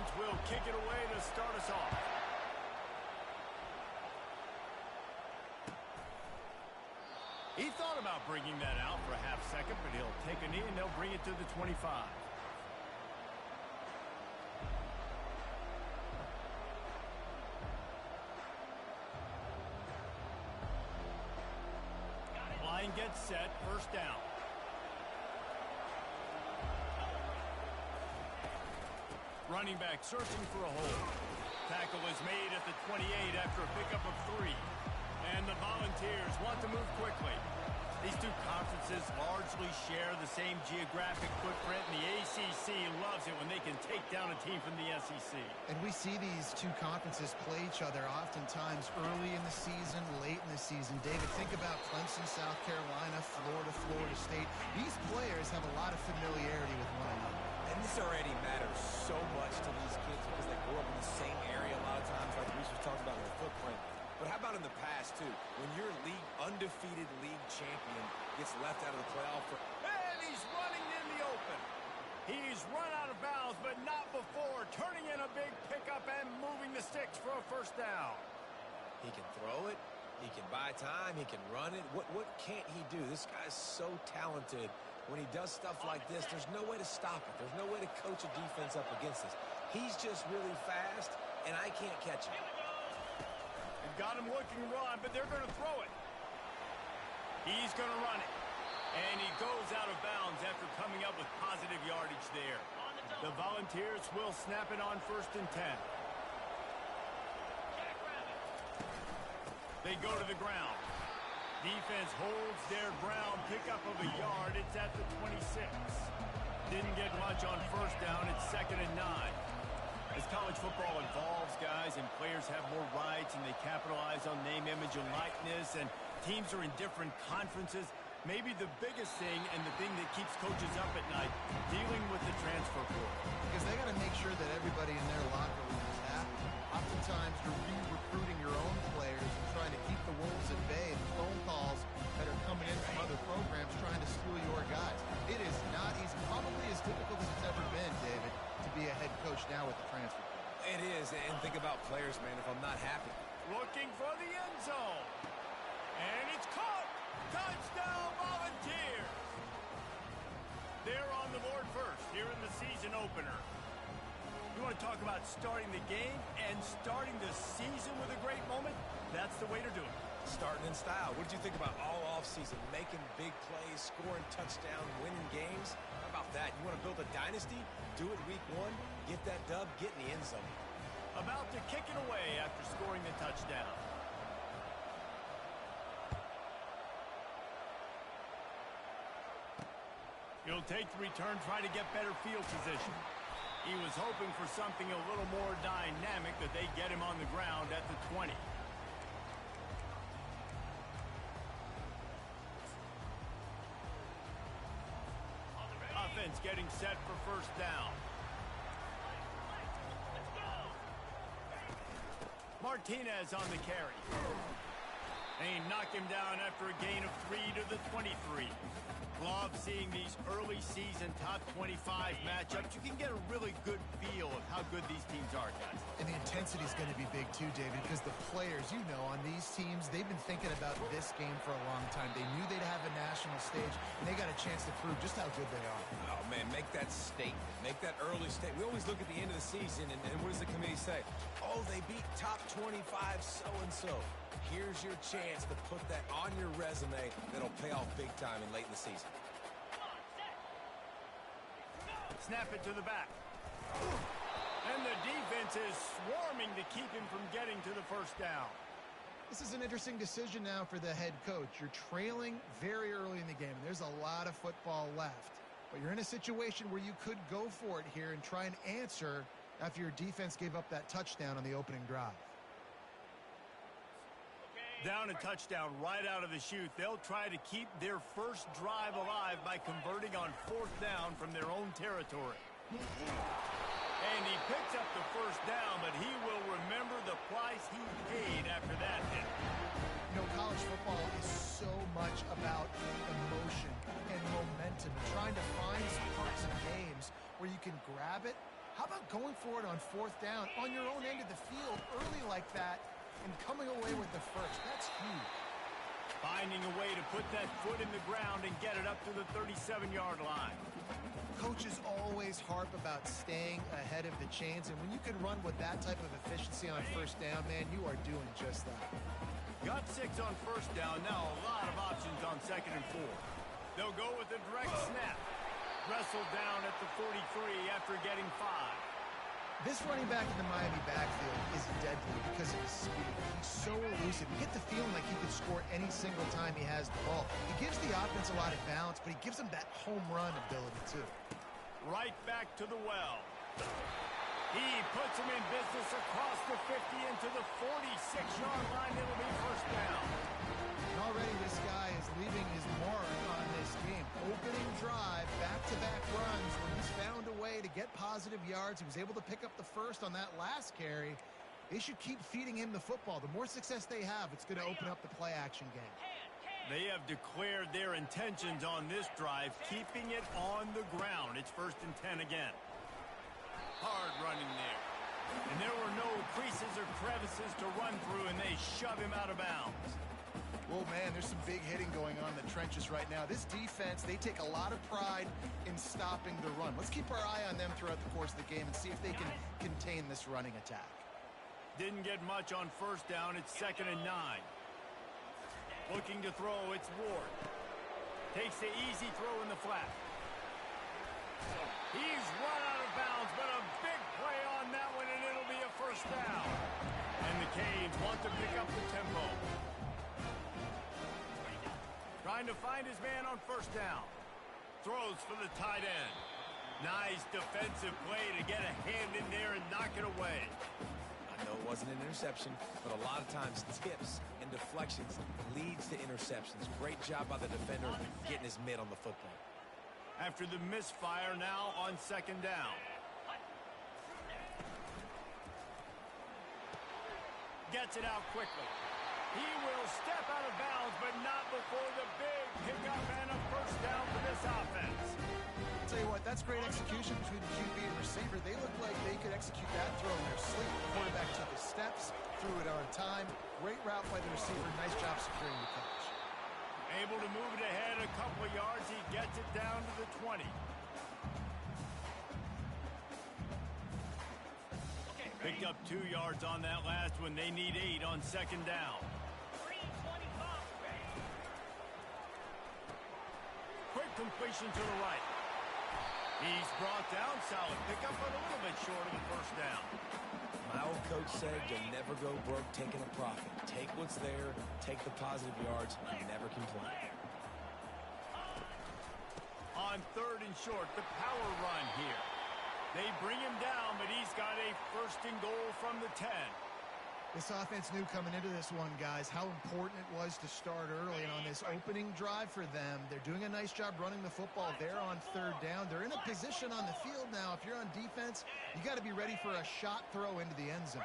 defense will kick it away to start us off. He thought about bringing that out for a half second, but he'll take a knee and they'll bring it to the 25. Line gets set, first down. Running back searching for a hole. Tackle is made at the 28 after a pickup of 3. And the Volunteers want to move quickly. These two conferences largely share the same geographic footprint, and the ACC loves it when they can take down a team from the SEC. And we see these two conferences play each other oftentimes early in the season, late in the season. David, think about Clemson, South Carolina, Florida, Florida State. These players have a lot of familiarity with one another. And this already matters so much to these kids because they grew up in the same area a lot of times, like Reese was talking about with the footprint. But how about in the past, too? When your undefeated league champion gets left out of the playoff and he's running in the open. He's run out of bounds, but not before turning in a big pickup and moving the sticks for a first down. He can throw it. He can buy time. He can run it. What can't he do? This guy's so talented. When he does stuff like this, there's no way to stop it. There's no way to coach a defense up against this. He's just really fast, and I can't catch him. They've got him looking run, but they're going to throw it. He's going to run it. And he goes out of bounds after coming up with positive yardage there. The Volunteers will snap it on 1st and 10. They go to the ground. Defense holds their ground, pickup of a yard. It's at the 26. Didn't get much on first down. It's 2nd and 9. As college football evolves, guys, and players have more rights and they capitalize on name, image, and likeness, and teams are in different conferences, maybe the biggest thing and the thing that keeps coaches up at night, dealing with the transfer portal. Because they got to make sure that everybody in their locker room is happy. Oftentimes, you're re-recruiting your own players and trying to keep the wolves at bay. The phone calls that are coming in from other programs trying to steal your guys. It is not easy. Probably as difficult as it's ever been, David, to be a head coach now with the transfer portal. It is, and think about players, man, if I'm not happy. Looking for the end zone. And it's caught. Touchdown, Volunteers. They're on the board first here in the season opener. You want to talk about starting the game and starting the season with a great moment? That's the way to do it. Starting in style. What did you think about all offseason? Making big plays, scoring touchdowns, winning games? How about that? You want to build a dynasty? Do it week 1. Get that dub. Get in the end zone. About to kick it away after scoring the touchdown. He'll take the return, try to get better field position. He was hoping for something a little more dynamic, that they get him on the ground at the 20. Offense getting set for first down. Martinez on the carry. They knock him down after a gain of 3 to the 23. Love seeing these early season top 25 matchups. You can get a really good feel of how good these teams are, guys. And the intensity is going to be big too, David, because the players, you know, on these teams, they've been thinking about this game for a long time. They knew they'd have a national stage, and they got a chance to prove just how good they are. Oh, man, make that statement. Make that early statement. We always look at the end of the season, and what does the committee say? Oh, they beat top 25 so-and-so. Here's your chance to put that on your resume that'll pay off big time and late in the season. Snap it to the back. And the defense is swarming to keep him from getting to the first down. This is an interesting decision now for the head coach. You're trailing very early in the game. There's a lot of football left. But you're in a situation where you could go for it here and try and answer after your defense gave up that touchdown on the opening drive. Down a touchdown right out of the chute. They'll try to keep their first drive alive by converting on 4th down from their own territory. And he picks up the first down, but he will remember the price he paid after that hit. You know, college football is so much about emotion and momentum, trying to find some parts of games where you can grab it How about going for it on 4th down on your own end of the field early like that and coming away with the first? That's huge. Finding a way to put that foot in the ground and get it up to the 37-yard line. Coaches always harp about staying ahead of the chains, and when you can run with that type of efficiency on 1st down, man, you are doing just that. Got 6 on 1st down. Now a lot of options on 2nd and 4. They'll go with a direct snap. Wrestled down at the 43 after getting 5. This running back in the Miami backfield is deadly because of his speed. He's so elusive. You get the feeling like he could score any single time he has the ball. He gives the offense a lot of balance, but he gives them that home run ability too. Right back to the well. He puts him in business across the 50 into the 46-yard line. It'll be 1st down. And already this guy is leaving his mark on this game. Opening drive, back-to-back runs. When he's found a way to get positive yards, he was able to pick up the first on that last carry. They should keep feeding him the football. The more success they have, it's going to open up the play-action game. They have declared their intentions on this drive, keeping it on the ground. It's 1st and 10 again. Hard running there. And there were no creases or crevices to run through, and they shove him out of bounds. Well, man, there's some big hitting going on in the trenches right now. This defense, they take a lot of pride in stopping the run. Let's keep our eye on them throughout the course of the game and see if they can contain this running attack. Didn't get much on 1st down. It's 2nd and 9. Looking to throw, it's Ward. Takes the easy throw in the flat. He's run out of bounds, but a big play on that one, and it'll be a 1st down. And the Canes want to pick up the tempo. Trying to find his man on 1st down. Throws for the tight end. Nice defensive play to get a hand in there and knock it away. I know it wasn't an interception, but a lot of times tips and deflections leads to interceptions. Great job by the defender getting his mitt on the football. After the misfire, now on 2nd down. Gets it out quickly. He will step out of bounds, but not before the big pickup and a 1st down for this offense. I'll tell you what, that's great execution between the QB and receiver. They look like they could execute that throw in their sleep. The quarterback took his steps, threw it on time. Great route by the receiver. Nice job securing the catch. Able to move it ahead a couple of yards. He gets it down to the 20. Picked up 2 yards on that last one. They need 8 on 2nd down. Quick completion to the right. He's brought down. Solid pickup, but a little bit short of the 1st down. My old coach said you'll never go broke taking a profit. Take what's there, take the positive yards, and never complain. On 3rd and short, the power run here. They bring him down, but he's got a 1st and goal from the 10. This offense knew coming into this one, guys, how important it was to start early. And on this opening drive for them, they're doing a nice job running the football. They're on 3rd down. They're in a position on the field now. If you're on defense, you got to be ready for a shot throw into the end zone.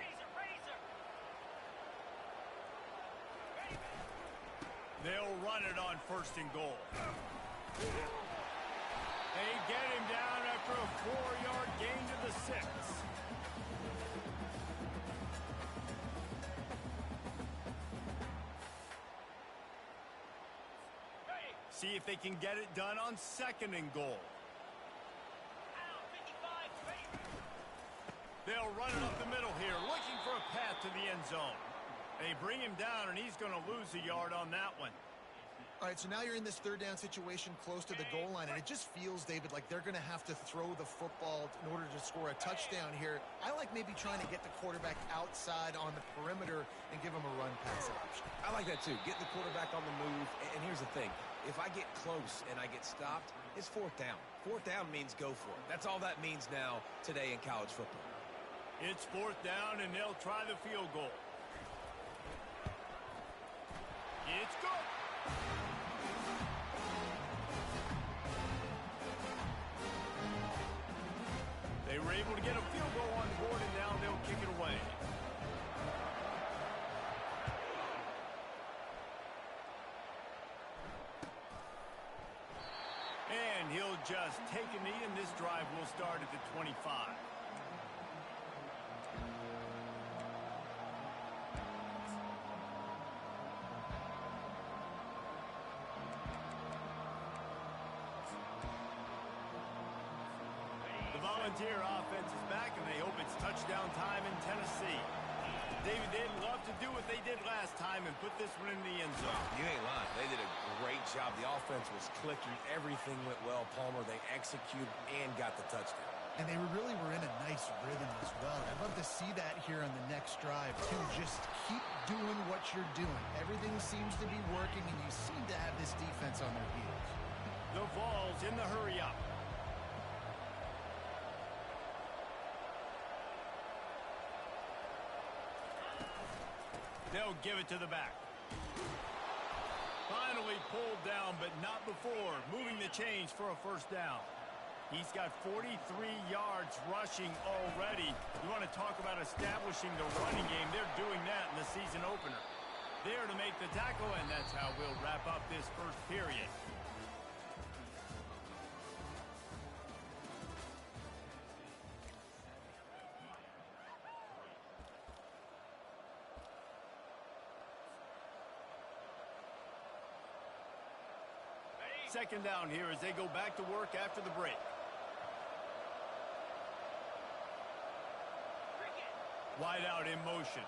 They'll run it on 1st and goal. They get him down after a 4-yard gain to the 6. See if they can get it done on 2nd and goal. They'll run it up the middle here, looking for a path to the end zone. They bring him down, and he's going to lose a yard on that one. All right, so now you're in this 3rd down situation close to the goal line, and it just feels, David, like they're going to have to throw the football in order to score a touchdown here. I like maybe trying to get the quarterback outside on the perimeter and give him a run-pass option. I like that, too. Get the quarterback on the move. And here's the thing. If I get close and I get stopped, it's 4th down. 4th down means go for it. That's all that means now today in college football. It's 4th down, and they'll try the field goal. It's good. They were able to get a field goal on the board, and now they'll kick it away. And he'll just take a knee, and this drive will start at the 25. Frontier offense is back, and they hope it's touchdown time in Tennessee. David, they'd love to do what they did last time and put this one in the end zone. You ain't lying. They did a great job. The offense was clicking. Everything went well, Palmer. They executed and got the touchdown. And they really were in a nice rhythm as well. I'd love to see that here on the next drive, too. Just keep doing what you're doing. Everything seems to be working, and you seem to have this defense on their heels. The Vols in the hurry-up. They'll give it to the back. Finally pulled down, but not before. Moving the chains for a first down. He's got 43 yards rushing already. You want to talk about establishing the running game. They're doing that in the season opener. There to make the tackle, and that's how we'll wrap up this first period. Second down here as they go back to work after the break. Wide out in motion.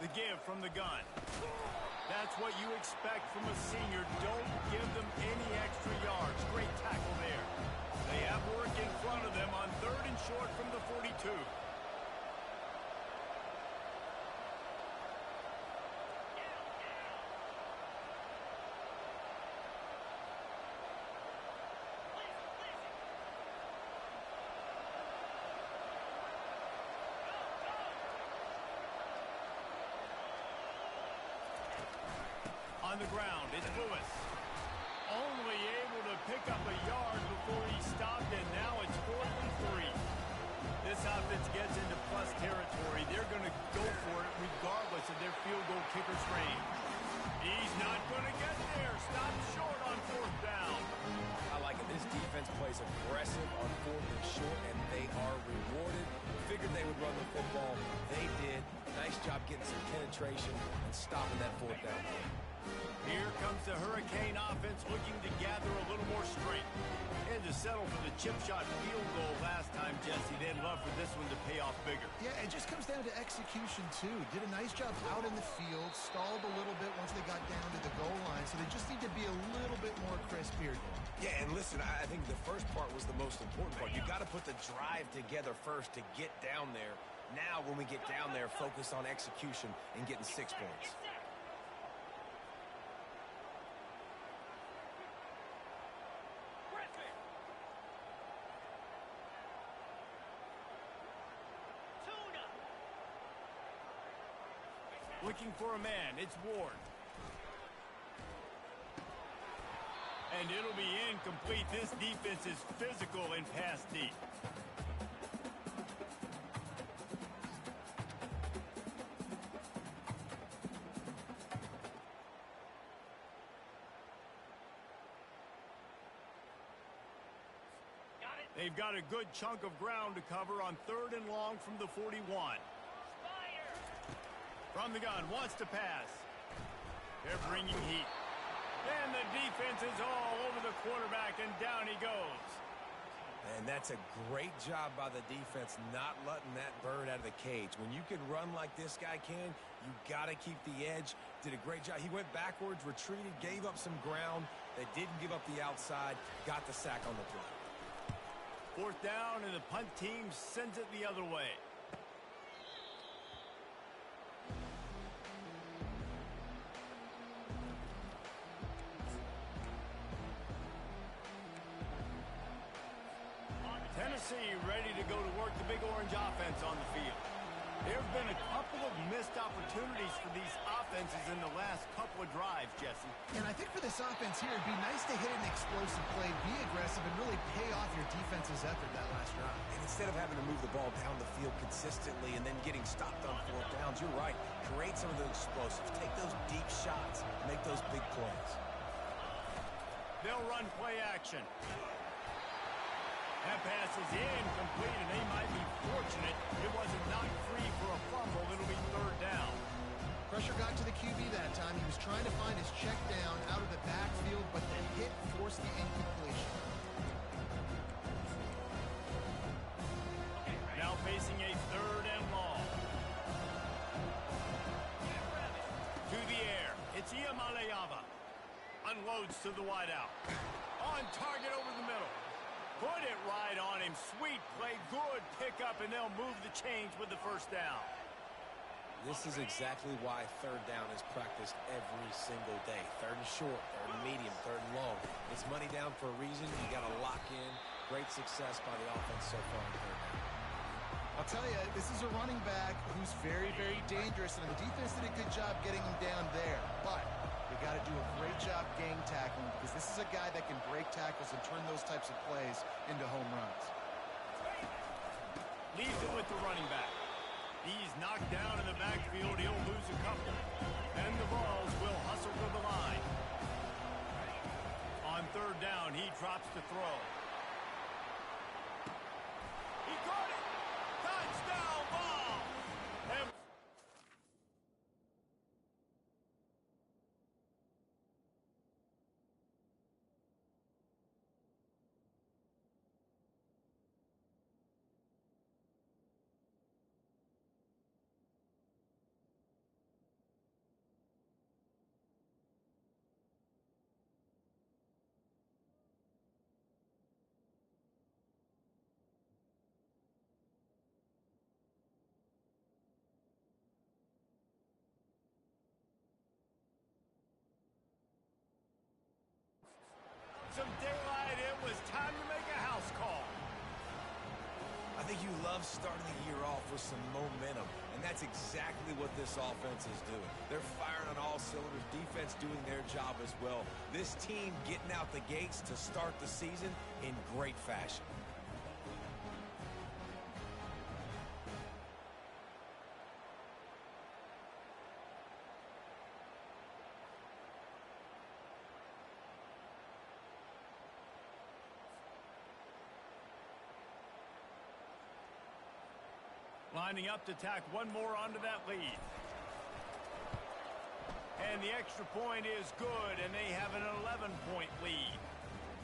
The give from the gun. That's what you expect from a senior. Don't give them any extra yards. Great tackle there. They have work in front of them on 3rd and short from the 42. On the ground, it's Lewis. Only able to pick up a yard before he stopped, and now it's 4th and 3. This offense gets into plus territory. They're going to go for it regardless of their field goal kicker's range. He's not going to get there. Stop short on 4th down. I like it. This defense plays aggressive on 4th and short, and they are rewarded. Figured they would run the football. They did. Nice job getting some penetration and stopping that 4th down. Here comes the Hurricane offense looking to gather a little more strength. And to settle for the chip shot field goal last time, Jesse. They'd love for this one to pay off bigger. Yeah, it just comes down to execution, too. Did a nice job out in the field, stalled a little bit once they got down to the goal line, so they just need to be a little bit more crisp here. Yeah, and listen, I think the first part was the most important part. You got to put the drive together first to get down there. Now, when we get down there, focus on execution and getting 6 points. Looking for a man, it's Ward. And it'll be incomplete. This defense is physical and pass deep. They've got a good chunk of ground to cover on 3rd and long from the 41. From the gun, wants to pass. They're bringing heat. And the defense is all over the quarterback, and down he goes. And that's a great job by the defense, not letting that bird out of the cage. When you can run like this guy can, you got to keep the edge. Did a great job. He went backwards, retreated, gave up some ground. They didn't give up the outside, got the sack on the play. 4th down, and the punt team sends it the other way. Tennessee ready to go to work the Big Orange offense on the field. There have been a couple of missed opportunities for these offenses in the last couple of drives, Jesse. And I think for this offense here, it'd be nice to hit an explosive play, be aggressive, and really pay off your defense's effort that last drive. And instead of having to move the ball down the field consistently and then getting stopped on 4th downs, you're right. Create some of those explosives. Take those deep shots. Make those big plays. They'll run play action. That pass is incomplete, and they might be fortunate it wasn't knocked free for a fumble. It'll be 3rd down. Pressure got to the QB that time. He was trying to find his check down out of the backfield, but the hit forced the incompletion. offloads to the wideout. On target over the middle. Put it right on him. Sweet play. Good pickup, and they'll move the chains with the first down. This is exactly why third down is practiced every single day. Third and short, third and medium, third and long. It's money down for a reason. You got to lock in. Great success by the offense so far in third down. I'll tell you, this is a running back who's very, very dangerous, and the defense did a good job getting him down there. But they got to do a great job gang tackling, because this is a guy that can break tackles and turn those types of plays into home runs. Leaves it with the running back. He's knocked down in the backfield. He'll lose a couple. And the Vols will hustle to the line. On third down, he drops to throw. He caught it! Touchdown, Vols! And some daylight, it was time to make a house call. I think you love starting the year off with some momentum, and that's exactly what this offense is doing. They're firing on all cylinders, defense doing their job as well. This team getting out the gates to start the season in great fashion. Lining up to tack one more onto that lead. And the extra point is good, and they have an 11-point lead.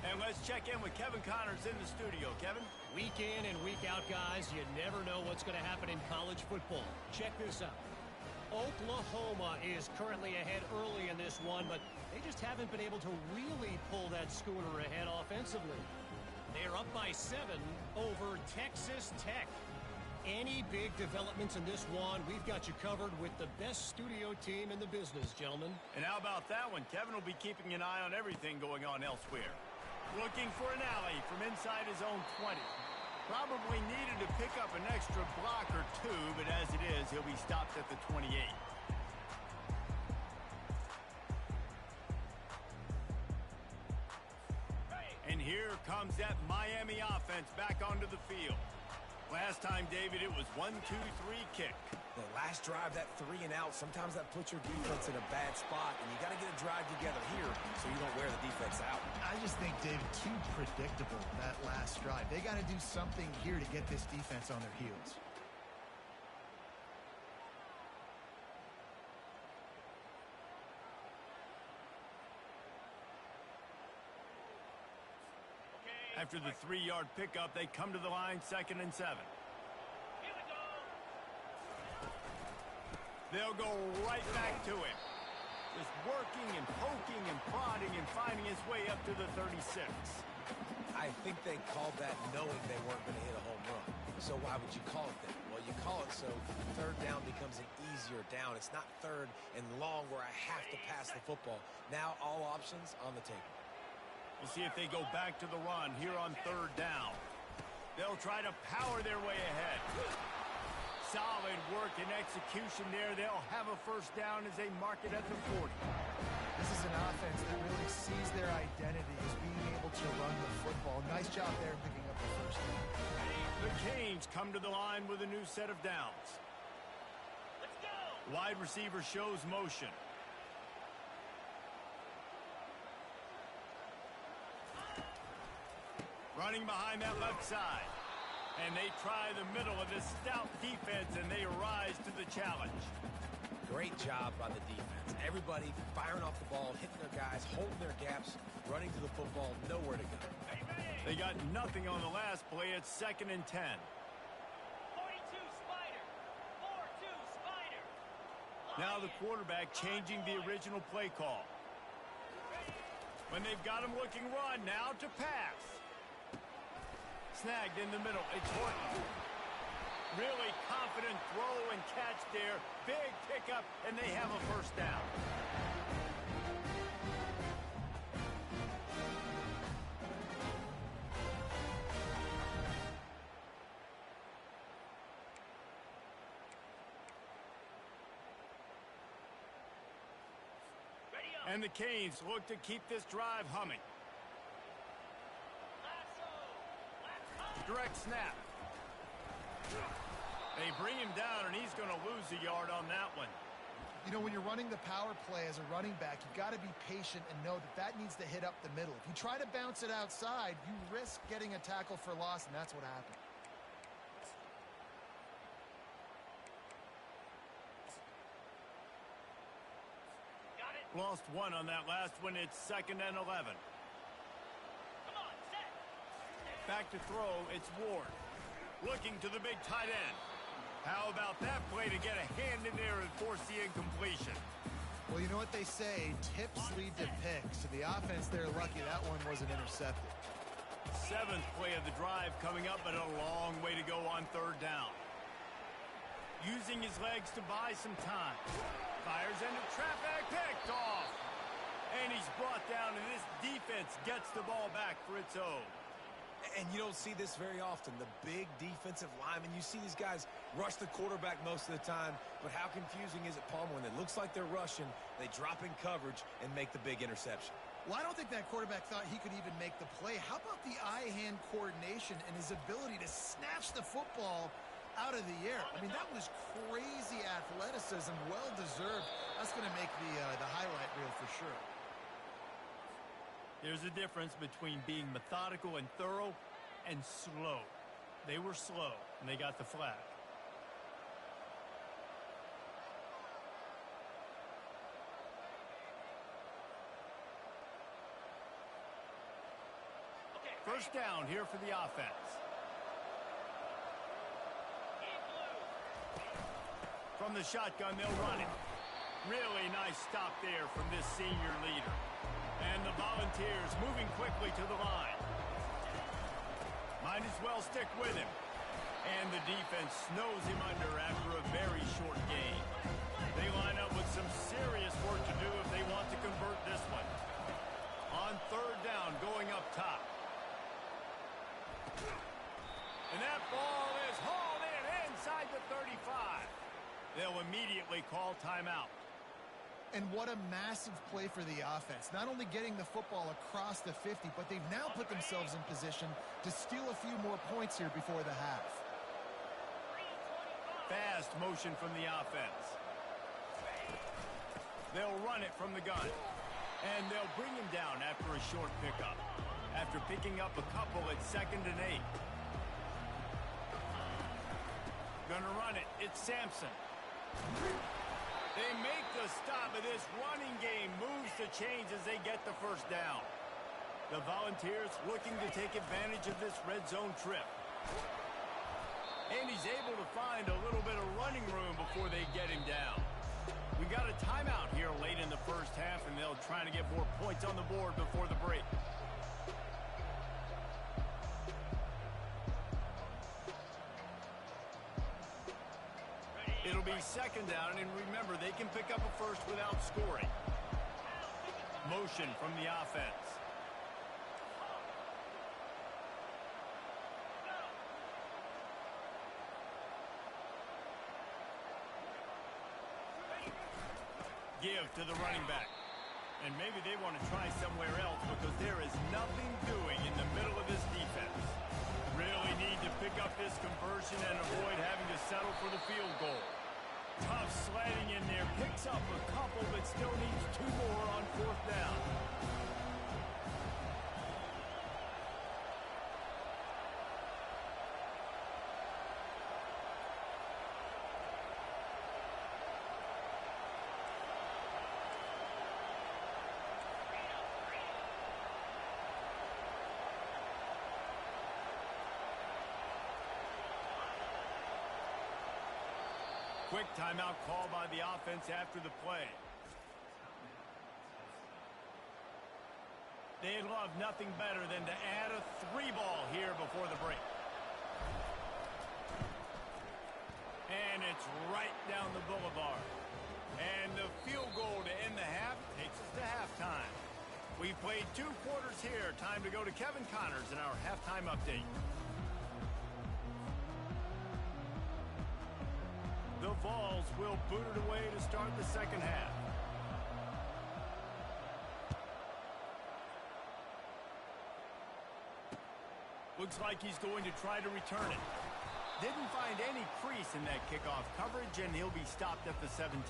And let's check in with Kevin Connors in the studio. Kevin? Week in and week out, guys, you never know what's going to happen in college football. Check this out. Oklahoma is currently ahead early in this one, but they just haven't been able to really pull that schooner ahead offensively. They're up by 7 over Texas Tech. Any big developments in this one, we've got you covered with the best studio team in the business, gentlemen. And how about that one? Kevin will be keeping an eye on everything going on elsewhere. Looking for an alley from inside his own 20. Probably needed to pick up an extra block or two, but as it is, he'll be stopped at the 28. And here comes that Miami offense back onto the field. Last time, David, it was 1-2-3 kick. The last drive, that 3 and out, sometimes that puts your defense in a bad spot, and you got to get a drive together here so you don't wear the defense out. I just think, David, too predictable, that last drive. They got to do something here to get this defense on their heels. After the 3-yard pickup, they come to the line, 2nd and 7. They'll go right back to him. Just working and poking and prodding and finding his way up to the 36. I think they called that knowing they weren't going to hit a home run. So why would you call it that? Well, you call it so third down becomes an easier down. It's not third and long where I have to pass the football. Now all options on the table. We'll see if they go back to the run here on third down. They'll try to power their way ahead. Solid work and execution there. They'll have a first down as they mark it at the 40. This is an offense that really sees their identity as being able to run the football. Nice job there picking up the first down. The Canes come to the line with a new set of downs. Let's go! Wide receiver shows motion. Running behind that left side. And they try the middle of this stout defense, and they rise to the challenge. Great job by the defense. Everybody firing off the ball, hitting their guys, holding their gaps, running to the football, nowhere to go. They got nothing on the last play. It's 2nd and 10. 42 Spider. 4-2 Spider. Now the quarterback changing the original play call. When they've got him looking run, now to pass. Snagged in the middle. It's Horton. Really confident throw and catch there. Big pickup, and they have a first down. And the Canes look to keep this drive humming. Direct snap. They bring him down, and he's going to lose a yard on that one. You know, when you're running the power play as a running back, you've got to be patient and know that that needs to hit up the middle. If you try to bounce it outside, you risk getting a tackle for loss, and that's what happened. Lost one on that last one. It's 2nd and 11. Come on, set. Back to throw. It's Ward. Looking to the big tight end. How about that play to get a hand in there and force the incompletion? Well, you know what they say, tips lead to picks. So the offense, they're lucky that one wasn't intercepted. 7th play of the drive coming up, but a long way to go on 3rd down. Using his legs to buy some time. Fires into traffic, picked off. And he's brought down, and this defense gets the ball back for its own. And you don't see this very often. The big defensive linemen, you see these guys rush the quarterback most of the time, but how confusing is it, Palmer, when it looks like they're rushing, they drop in coverage and make the big interception? Well, I don't think that quarterback thought he could even make the play. How about the eye-hand coordination and his ability to snatch the football out of the air? I mean, that was crazy athleticism, well-deserved. That's going to make the highlight reel for sure. There's a difference between being methodical and thorough and slow. They were slow, and they got the flag. First down here for the offense. From the shotgun, they'll run it. Really nice stop there from this senior leader. And the Volunteers moving quickly to the line. Might as well stick with him. And the defense snows him under after a very short game. They line up with some serious work to do if they want to convert this one. On 3rd down, going up top. And that ball is hauled in inside the 35. They'll immediately call timeout. And what a massive play for the offense. Not only getting the football across the 50, but they've now put themselves in position to steal a few more points here before the half. Fast motion from the offense. They'll run it from the gun. And they'll bring him down after a short pickup. After picking up a couple at 2nd and 8. Gonna run it. It's Sampson. They make the stop, and this running game moves the chains as they get the first down. The Volunteers looking to take advantage of this red zone trip. And he's able to find a little bit of running room before they get him down. We got a timeout here late in the first half, and they'll try to get more points on the board before the break. It'll be 2nd down, and remember, they can pick up a first without scoring. Motion from the offense. Give to the running back. And maybe they want to try somewhere else because there is nothing doing in the middle of this defense. Really need to pick up this conversion and avoid having to settle for the field goal. Tough sledding in there. Picks up a couple, but still needs 2 more on 4th down. Quick timeout call by the offense after the play. love nothing better than to add a 3-ball here before the break. And it's right down the boulevard. And the field goal to end the half takes us to halftime. We've played 2 quarters here. Time to go to Kevin Connors in our halftime update. The Vols will boot it away to start the second half. Looks like he's going to try to return it. Didn't find any crease in that kickoff coverage, and he'll be stopped at the 17.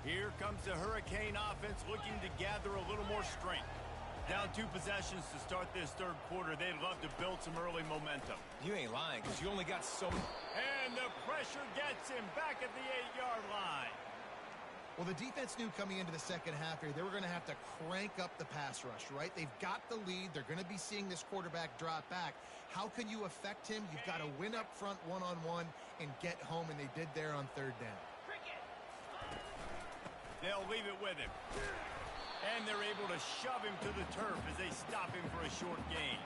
Here comes the Hurricane offense looking to gather a little more strength. Down 2 possessions to start this third quarter. They'd love to build some early momentum. You ain't lying, because you only got so many. And the pressure gets him back at the 8-yard line. Well, the defense knew coming into the second half here, they were going to have to crank up the pass rush, right? They've got the lead. They're going to be seeing this quarterback drop back. How can you affect him? You've got to win up front one-on-one and get home, and they did there on third down. They'll leave it with him. And they're able to shove him to the turf as they stop him for a short gain.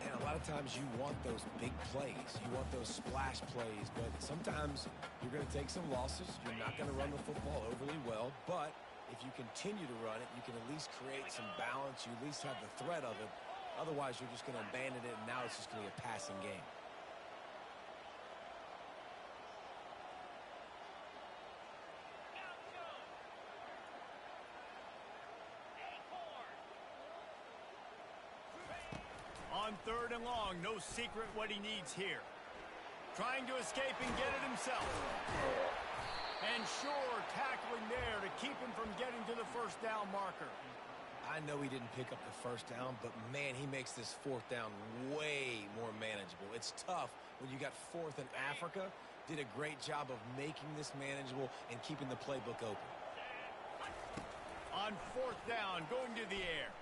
And a lot of times you want those big plays. You want those splash plays, but sometimes you're going to take some losses. You're not going to run the football overly well, but if you continue to run it, you can at least create some balance. You at least have the threat of it. Otherwise, you're just going to abandon it, and now it's just going to be a passing game. On third and long, no secret what he needs here. Trying to escape and get it himself. And sure, tackling there to keep him from getting to the first down marker. I know he didn't pick up the first down, but man, he makes this 4th down way more manageable. It's tough when you got 4th in Africa. Did a great job of making this manageable and keeping the playbook open. On 4th down, going to the air.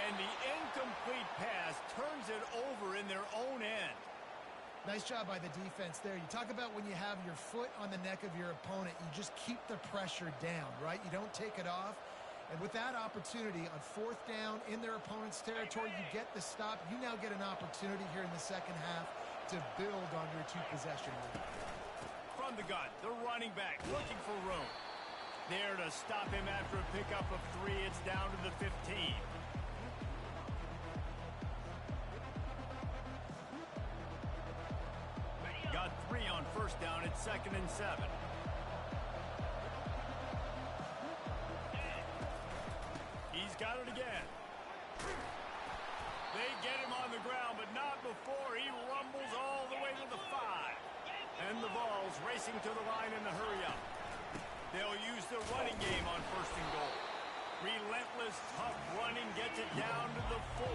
And the incomplete pass turns it over in their own end. Nice job by the defense there. You talk about when you have your foot on the neck of your opponent, you just keep the pressure down, right? You don't take it off. And with that opportunity on 4th down in their opponent's territory, you get the stop. You now get an opportunity here in the second half to build on your 2-possession lead. From the gun, the running back looking for room. There to stop him after a pickup of 3. It's down to the 15. Got 3 on first down. It's 2nd and 7. He's got it again. They get him on the ground, but not before he rumbles all the way to the 5. And the Vols racing to the line in the hurry-up. They'll use the running game on 1st and goal. Relentless, tough running gets it down to the 4.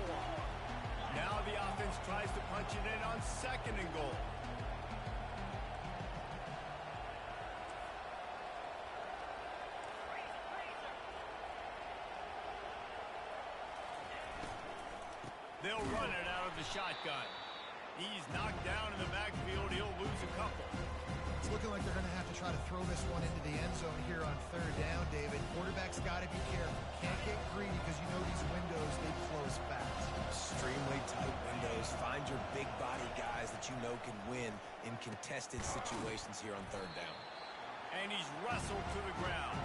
Now the offense tries to punch it in on 2nd and goal. They'll run it out of the shotgun. He's knocked down in the backfield. He'll lose a couple. It's looking like they're going to have to try to throw this one into the end zone here on 3rd down, David. Quarterback's got to be careful. Can't get greedy because you know these windows, they close fast. Extremely tight windows. Find your big body guys that you know can win in contested situations here on 3rd down. And he's wrestled to the ground.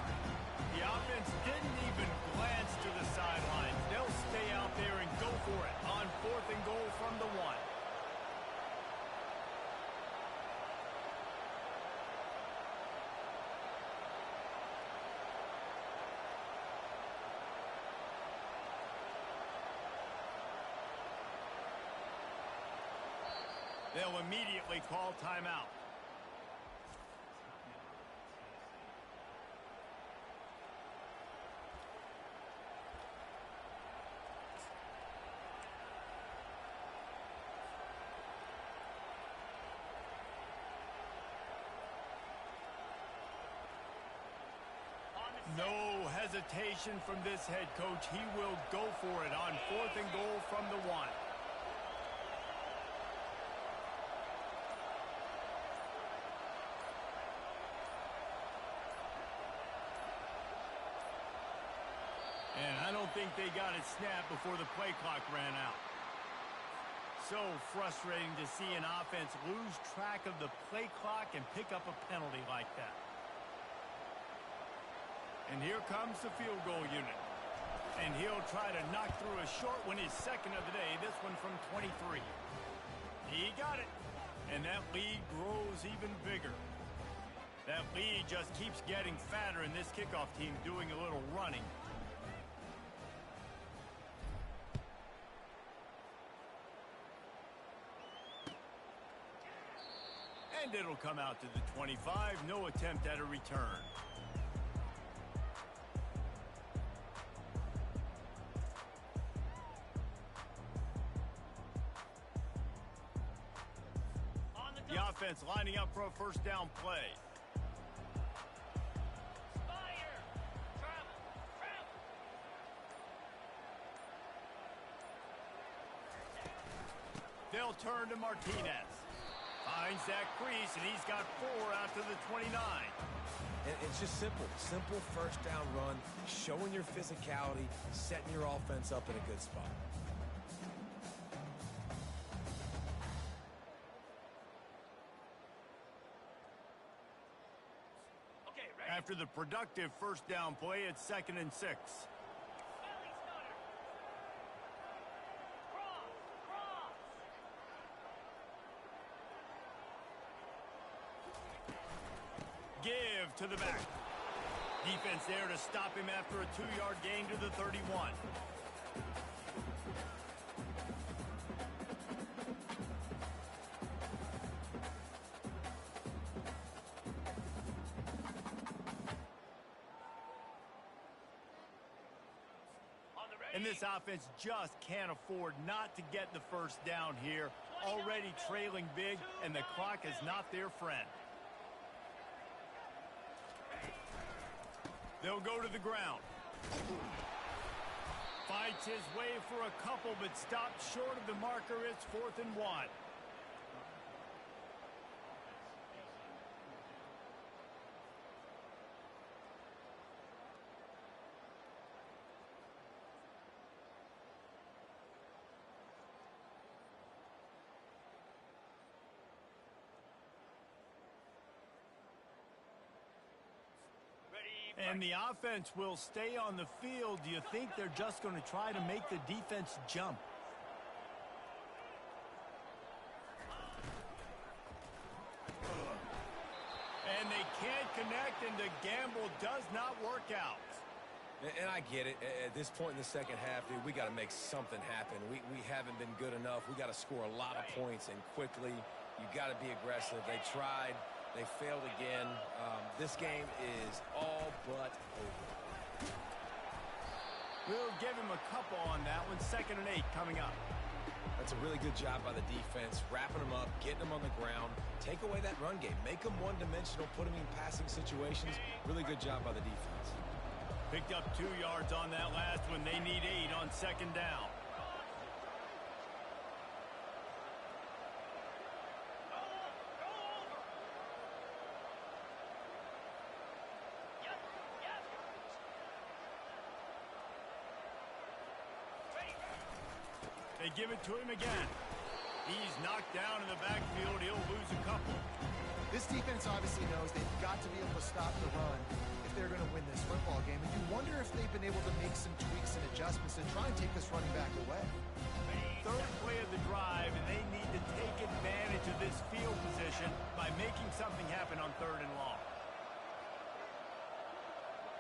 The offense didn't even glance to the sidelines. They'll stay out there and go for it on 4th and goal from the 1. They'll immediately call timeout. No hesitation from this head coach. He will go for it on 4th and goal from the 1. think they got it snapped before the play clock ran out. So frustrating to see an offense lose track of the play clock and pick up a penalty like that. And here comes the field goal unit. And he'll try to knock through a short one, his second of the day, this one from 23. He got it. And that lead grows even bigger. That lead just keeps getting fatter, and this kickoff team doing a little running. And it'll come out to the 25. No attempt at a return. The offense lining up for a first down play. Fire! Travel! Travel! They'll turn to Martinez. Finds that crease, and he's got 4 out to the 29. And it's just simple. Simple first down run, showing your physicality, setting your offense up in a good spot. Okay, ready? After the productive first down play, it's 2nd and 6. Belly stutter. Cross! Cross! Give to the back. Defense there to stop him after a 2-yard gain to the 31. On the ready. And this offense just can't afford not to get the first down here. Already trailing big, and the clock is not their friend. They'll go to the ground. Fights his way for a couple, but stopped short of the marker. It's 4th and 1. Ready. And the offense will stay on the field. Do you think they're just going to try to make the defense jump? And they can't connect, and the gamble does not work out. And I get it. At this point in the second half, dude, we got to make something happen. We haven't been good enough. We got to score a lot of points and quickly. You got to be aggressive. They tried. They failed again. This game is all but over. We'll give him a couple on that one. 2nd and 8 coming up. That's a really good job by the defense, wrapping them up, getting them on the ground. Take away that run game. Make them one-dimensional, put them in passing situations. Really good job by the defense. Picked up 2 yards on that last one. They need 8 on 2nd down. Yes, yes. Ready. They give it to him again. He's knocked down in the backfield. He'll lose a couple. This defense obviously knows they've got to be able to stop the run if they're going to win this football game. And you wonder if they've been able to make some tweaks and adjustments to try and take this running back away. 3rd play of the drive, and they need to take advantage of this field position by making something happen on 3rd and long.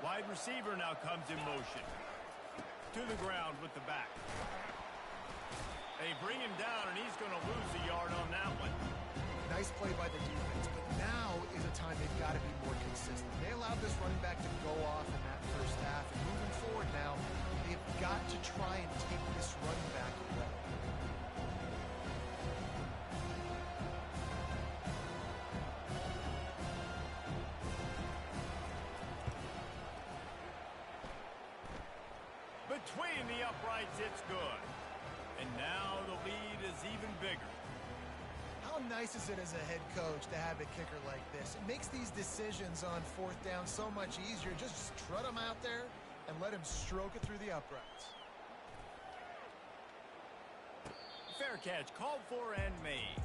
Wide receiver now comes in motion. To the ground with the back. They bring him down, and he's going to lose a yard on that one. Nice play by the defense, but now is a time they've got to be more consistent. They allowed this running back to go off in that first half, and moving forward now, they've got to try and take this running back away. Between the uprights, it's good. And now the lead is even bigger. How nice is it as a head coach to have a kicker like this? It makes these decisions on 4th down so much easier. Just strut them out there, and let him stroke it through the uprights. Fair catch, called for and made.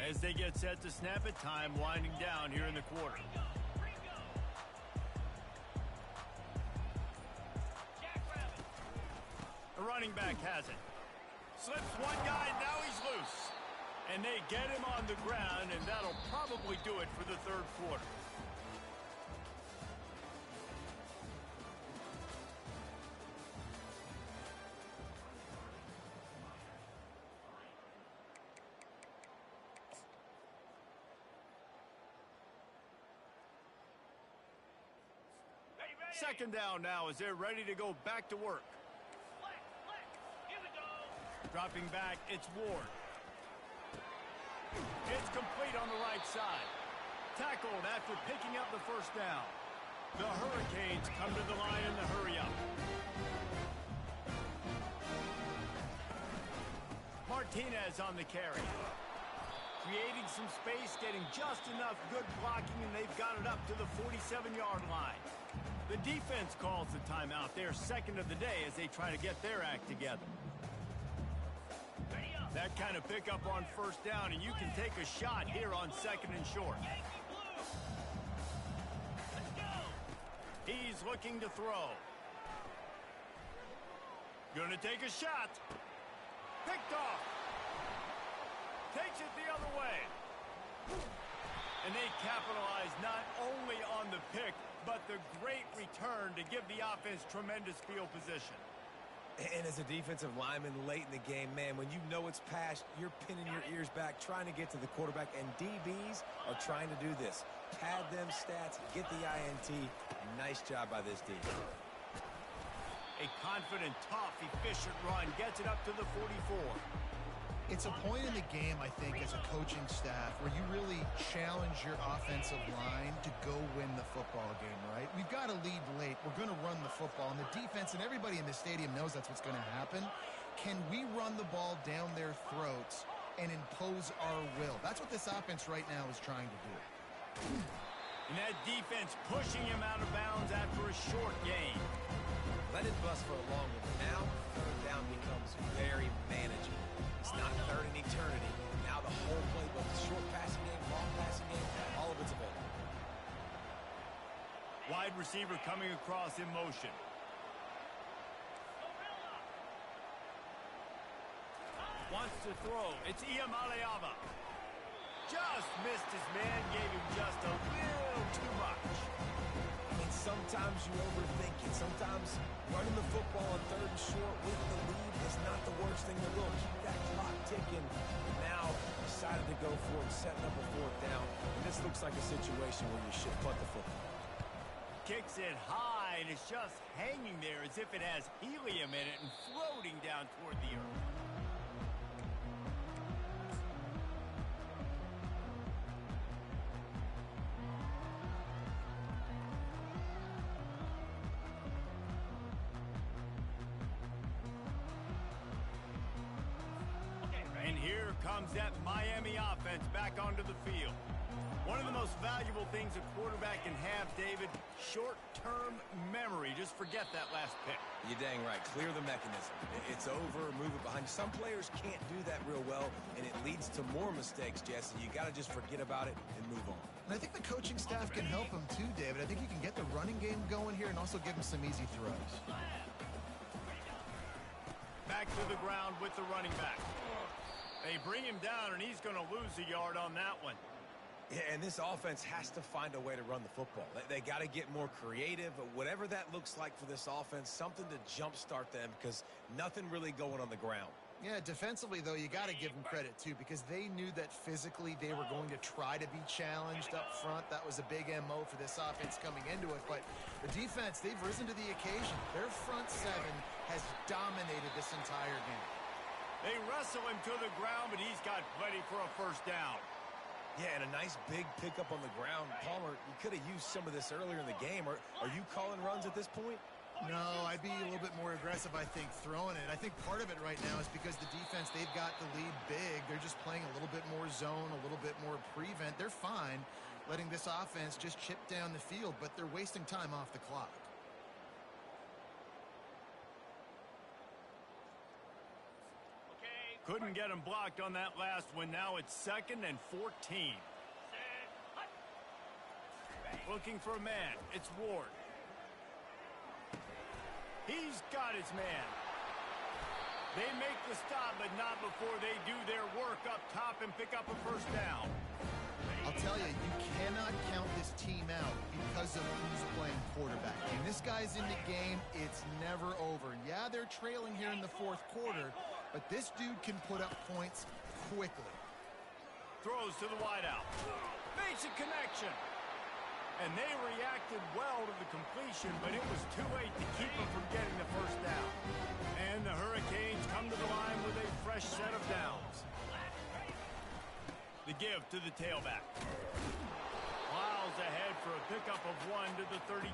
As they get set to snap it, time winding down here in the quarter. The running back has it. Slips one guy, now he's loose. And they get him on the ground, and that'll probably do it for the third quarter. Second down now as they're ready to go back to work. Here we go. Dropping back, it's Ward. It's complete on the right side. Tackled after picking up the first down. The Hurricanes come to the line in the hurry-up. Martinez on the carry. Creating some space, getting just enough good blocking, and they've got it up to the 47-yard line. The defense calls the timeout. They're second of the day as they try to get their act together. That kind of pickup on first down, and you can take a shot here on second and short. He's looking to throw. Gonna take a shot. Picked off. Takes it the other way. And they capitalize not only on the pick, but the great return to give the offense tremendous field position. And as a defensive lineman late in the game, man, when you know it's passed, you're pinning your ears back, trying to get to the quarterback, and DBs are trying to do this. Pad them stats, get the INT. Nice job by this D. A confident, tough, efficient run gets it up to the 44. It's a point in the game, I think, as a coaching staff where you really challenge your offensive line to go win the football game, right? We've got to lead late. We're going to run the football. And the defense and everybody in the stadium knows that's what's going to happen. Can we run the ball down their throats and impose our will? That's what this offense right now is trying to do. And that defense pushing him out of bounds after a short gain. Let it bust for a long one. Now, third down becomes very manageable. It's not third in eternity. Now the whole playbook, short passing game, long passing game, all of it's available. Wide receiver coming across in motion. Wants to throw. It's Iamaleava. Just missed his man, gave him just a little too much. I mean, sometimes you overthink it. Sometimes running the football on third and short with the lead is not the worst thing in the world. Keep that clock ticking. And now decided to go for it, setting up a fourth down. And this looks like a situation where you should punt the football. Kicks it high, and it's just hanging there as if it has helium in it and floating down toward the earth. And here comes that Miami offense back onto the field. One of the most valuable things a quarterback can have, David, short-term memory. Just forget that last pick. You're dang right. Clear the mechanism. It's over, move it behind you. Some players can't do that real well, and it leads to more mistakes, Jesse. You got to just forget about it and move on. And I think the coaching staff can help him too, David. I think you can get the running game going here and also give him some easy throws. Back to the ground with the running back. They bring him down, and he's going to lose a yard on that one. Yeah, and this offense has to find a way to run the football. They got to get more creative, whatever that looks like for this offense, something to jumpstart them because nothing really going on the ground. Yeah, defensively, though, you got to give them credit, too, because they knew that physically they were going to try to be challenged up front. That was a big MO for this offense coming into it. But the defense, they've risen to the occasion. Their front seven has dominated this entire game. They wrestle him to the ground, but he's got plenty for a first down. Yeah, and a nice big pickup on the ground. Palmer, you could have used some of this earlier in the game. Are you calling runs at this point? No, I'd be a little bit more aggressive, I think, throwing it. I think part of it right now is because the defense, they've got the lead big. They're just playing a little bit more zone, a little bit more prevent. They're fine letting this offense just chip down the field, but they're wasting time off the clock. Couldn't get him blocked on that last one. Now it's 2nd and 14. Looking for a man. It's Ward. He's got his man. They make the stop, but not before they do their work up top and pick up a first down. I'll tell you, you cannot count this team out because of who's playing quarterback. When this guy's in the game, it's never over. Yeah, they're trailing here in the 4th quarter, but this dude can put up points quickly. Throws to the wideout. Basic connection. And they reacted well to the completion, but it was too late to keep them from getting the first down. And the Hurricanes come to the line with a fresh set of downs. The give to the tailback. Plows ahead for a pickup of 1 to the 32.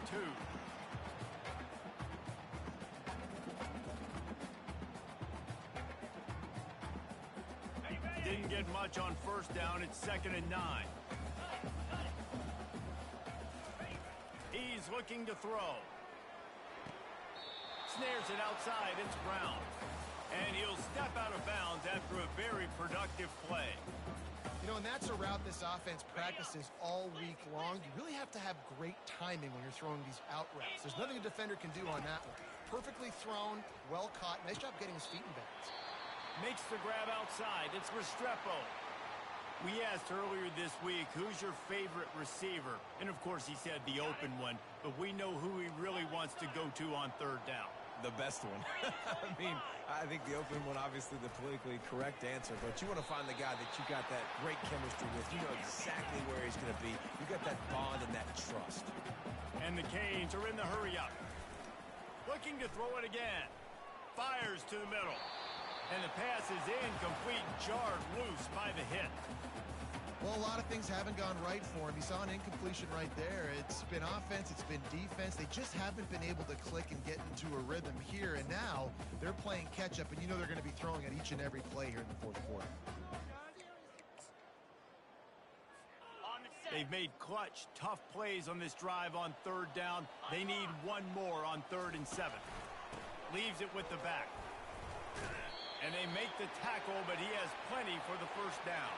Didn't get much on first down. It's 2nd and 9. He's looking to throw. Snares it outside. It's Brown. And he'll step out of bounds after a very productive play. You know, and that's a route this offense practices all week long. You really have to have great timing when you're throwing these out routes. There's nothing a defender can do on that one. Perfectly thrown, well caught. Nice job getting his feet in bounds. Makes the grab outside. It's Restrepo. We asked earlier this week, who's your favorite receiver? And, of course, he said the open one. But we know who he really wants to go to on 3rd down. The best one. I mean, I think the open one, obviously the politically correct answer, but you want to find the guy that you got that great chemistry with. You know exactly where he's going to be. You got that bond and that trust. And the Canes are in the hurry-up. Looking to throw it again. Fires to the middle. And the pass is incomplete, jarred loose by the hit. Well, a lot of things haven't gone right for him. He saw an incompletion right there. It's been offense, it's been defense. They just haven't been able to click and get into a rhythm here. And now they're playing catch-up, and you know they're going to be throwing at each and every play here in the 4th quarter. They've made clutch, tough plays on this drive on 3rd down. They need one more on 3rd and 7. Leaves it with the back. And they make the tackle, but he has plenty for the first down.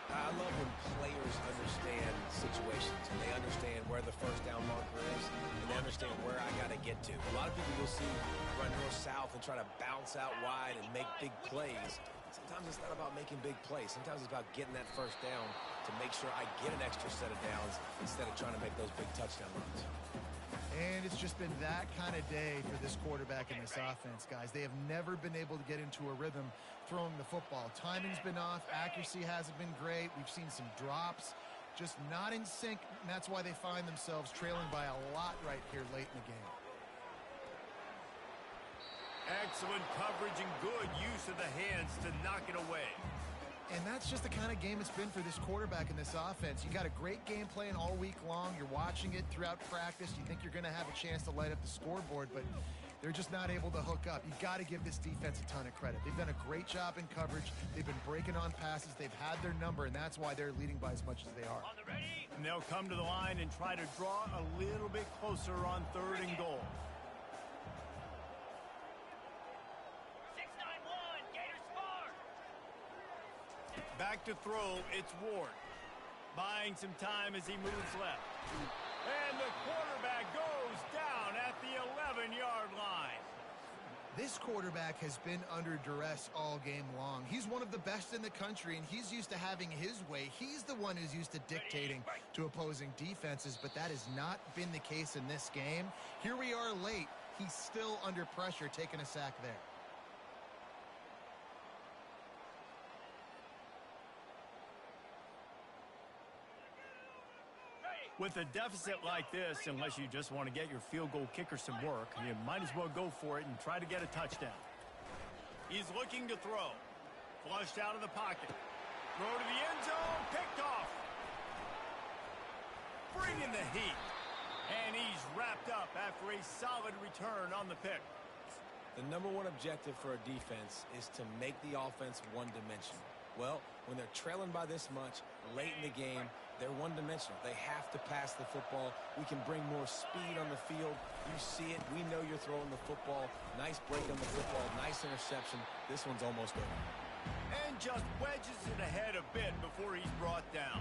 I love when players understand situations and they understand where the first down marker is and they understand where I got to get to. A lot of people you'll see run north-south and try to bounce out wide and make big plays. Sometimes it's not about making big plays. Sometimes it's about getting that first down to make sure I get an extra set of downs instead of trying to make those big touchdown runs. And it's just been that kind of day for this quarterback and this offense, guys. They have never been able to get into a rhythm throwing the football. Timing's been off. Accuracy hasn't been great. We've seen some drops, just not in sync, and that's why they find themselves trailing by a lot right here late in the game. Excellent coverage and good use of the hands to knock it away. And that's just the kind of game it's been for this quarterback and this offense. You got a great game plan all week long. You're watching it throughout practice. You think you're going to have a chance to light up the scoreboard, but they're just not able to hook up. You got to give this defense a ton of credit. They've done a great job in coverage. They've been breaking on passes. They've had their number, and that's why they're leading by as much as they are. And they'll come to the line and try to draw a little bit closer on 3rd and goal. Back to throw, it's Ward. Buying some time as he moves left. And the quarterback goes down at the 11-yard line. This quarterback has been under duress all game long. He's one of the best in the country, and he's used to having his way. He's the one who's used to dictating to opposing defenses, but that has not been the case in this game. Here we are late. He's still under pressure, taking a sack there. With a deficit like this, unless you just want to get your field goal kicker some work, you might as well go for it and try to get a touchdown. He's looking to throw. Flushed out of the pocket. Throw to the end zone, picked off. bringing the heat. And he's wrapped up after a solid return on the pick. The number one objective for a defense is to make the offense one-dimensional. Well, when they're trailing by this much late in the game, they're one-dimensional. They have to pass the football. We can bring more speed on the field. You see it. We know you're throwing the football. Nice break on the football. Nice interception. This one's almost over. And just wedges it ahead a bit before he's brought down.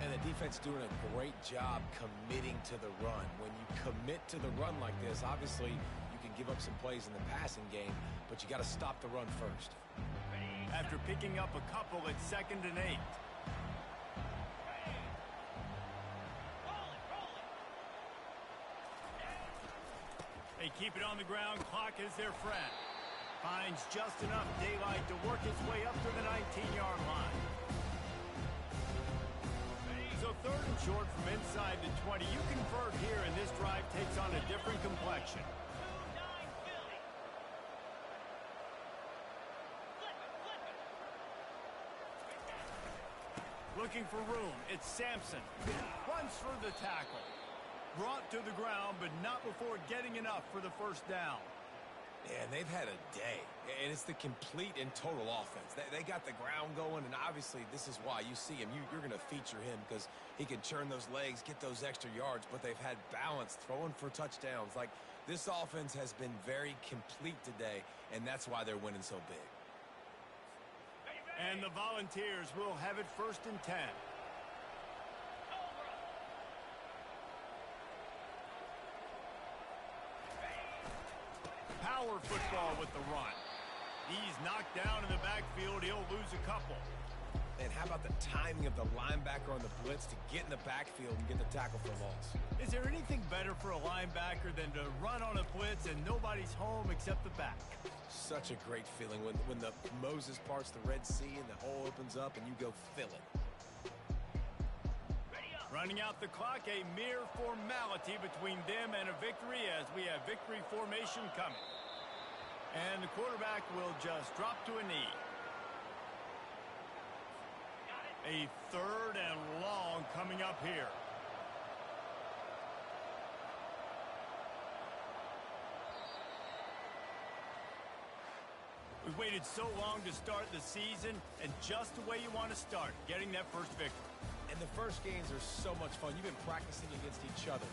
And the defense doing a great job committing to the run. When you commit to the run like this, obviously you can give up some plays in the passing game, but you got to stop the run first. After picking up a couple at 2nd and 8. They keep it on the ground. Clock is their friend. Finds just enough daylight to work its way up to the 19-yard line. So 3rd and short from inside the 20. You convert here, and this drive takes on a different complexion. Looking for room. It's Sampson. Runs for the tackle. Brought to the ground, but not before getting enough for the first down. Yeah, and they've had a day. And it's the complete and total offense. They got the ground going, and obviously this is why you see him. You're going to feature him because he can churn those legs, get those extra yards, but they've had balance, throwing for touchdowns. Like, this offense has been very complete today, and that's why they're winning so big. And the Volunteers will have it 1st and 10. Power football with the run. He's knocked down in the backfield. He'll lose a couple. And how about the timing of the linebacker on the blitz to get in the backfield and get the tackle for loss? Is there anything better for a linebacker than to run on a blitz and nobody's home except the back? Such a great feeling when the Moses parts the Red Sea and the hole opens up and you go fill it. Running out the clock, a mere formality between them and a victory as we have victory formation coming. And the quarterback will just drop to a knee. A 3rd and long coming up here. We've waited so long to start the season, and just the way you want to start, getting that first victory. And the first games are so much fun. You've been practicing against each other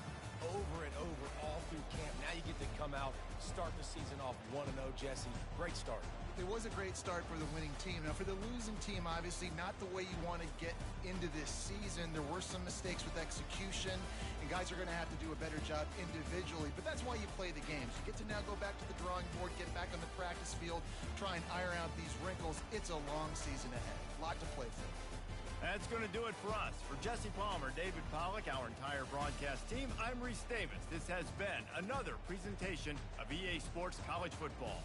over and over all through camp. Now you get to come out, start the season off 1-0, Jesse. Great start. It was a great start for the winning team. Now, for the losing team, obviously not the way you want to get into this season. There were some mistakes with execution, and guys are going to have to do a better job individually. But that's why you play the games. You get to now go back to the drawing board, get back on the practice field, try and iron out these wrinkles. It's a long season ahead. A lot to play for. That's going to do it for us. For Jesse Palmer, David Pollack, our entire broadcast team, I'm Reese Davis. This has been another presentation of EA Sports College Football.